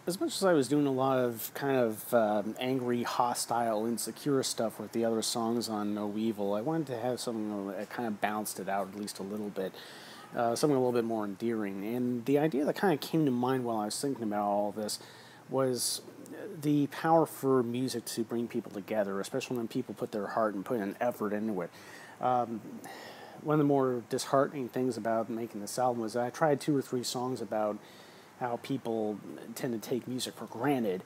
as much as I was doing a lot of kind of angry, hostile, insecure stuff with the other songs on No Evil, I wanted to have something that kind of balanced it out at least a little bit, something a little bit more endearing. And the idea that kind of came to mind while I was thinking about all this was the power for music to bring people together, especially when people put their heart and put an effort into it. One of the more disheartening things about making this album was I tried 2 or 3 songs about how people tend to take music for granted.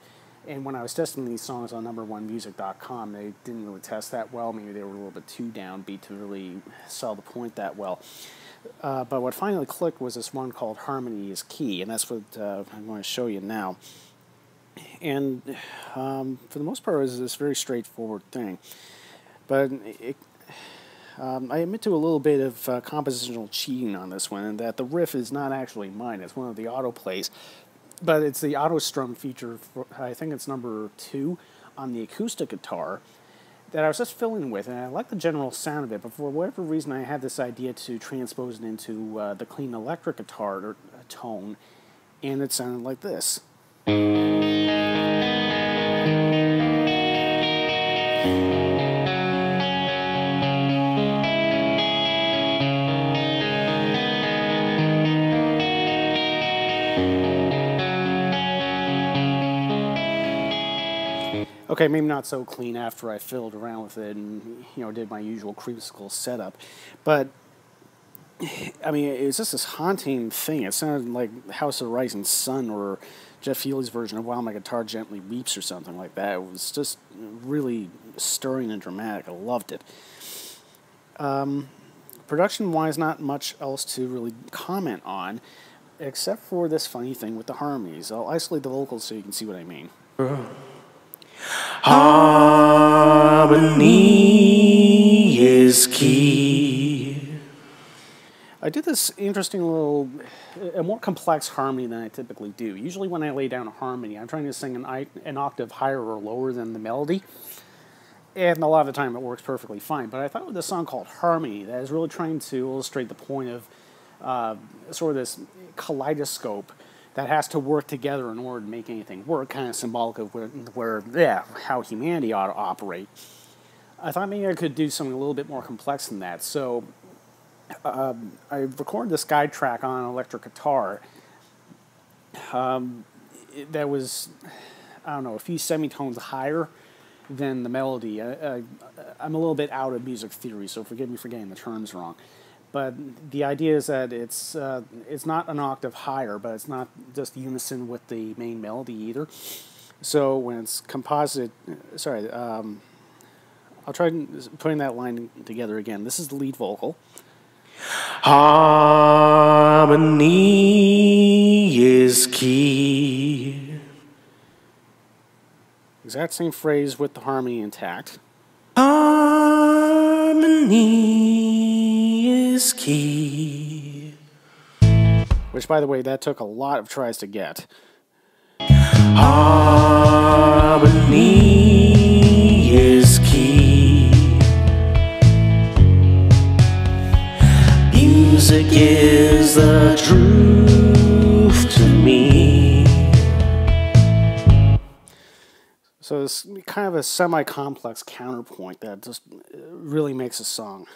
And when I was testing these songs on numberonemusic.com, they didn't really test that well. Maybe they were a little bit too downbeat to really sell the point that well. But what finally clicked was this one called Harmony is Key, and that's what I'm going to show you now. And for the most part, it was this very straightforward thing. But I admit to a little bit of compositional cheating on this one, and that the riff is not actually mine. It's one of the autoplays. But it's the auto strum feature, for, I think it's number 2 on the acoustic guitar, that I was just filling with, and I like the general sound of it, but for whatever reason I had this idea to transpose it into the clean electric guitar tone, and it sounded like this. Okay, maybe not so clean after I fiddled around with it and, did my usual creamsicle setup. But, I mean, it was just this haunting thing. It sounded like House of Rising Sun or Jeff Healey's version of While My Guitar Gently Weeps or something like that. It was just really stirring and dramatic. I loved it. Production-wise, not much else to really comment on, except for this funny thing with the harmonies. I'll isolate the vocals so you can see what I mean. Harmony is key. I did this interesting little, a more complex harmony than I typically do. Usually when I lay down a harmony, I'm trying to sing an octave higher or lower than the melody. And a lot of the time it works perfectly fine. But I thought with this song called Harmony, that is really trying to illustrate the point of sort of this kaleidoscope that has to work together in order to make anything work, kind of symbolic of how humanity ought to operate. I thought maybe I could do something a little bit more complex than that. So I recorded this guide track on an electric guitar that was, I don't know, a few semitones higher than the melody. I'm a little bit out of music theory, so forgive me for getting the terms wrong. But the idea is that it's not an octave higher, but it's not just unison with the main melody either. So when it's composite, I'll try putting that line together again. This is the lead vocal. Harmony is key. Exact same phrase with the harmony intact. Harmony is key. Which, by the way, that took a lot of tries to get. Harmony is key. Music is the truth to me. So it's kind of a semi-complex counterpoint that just really makes a song.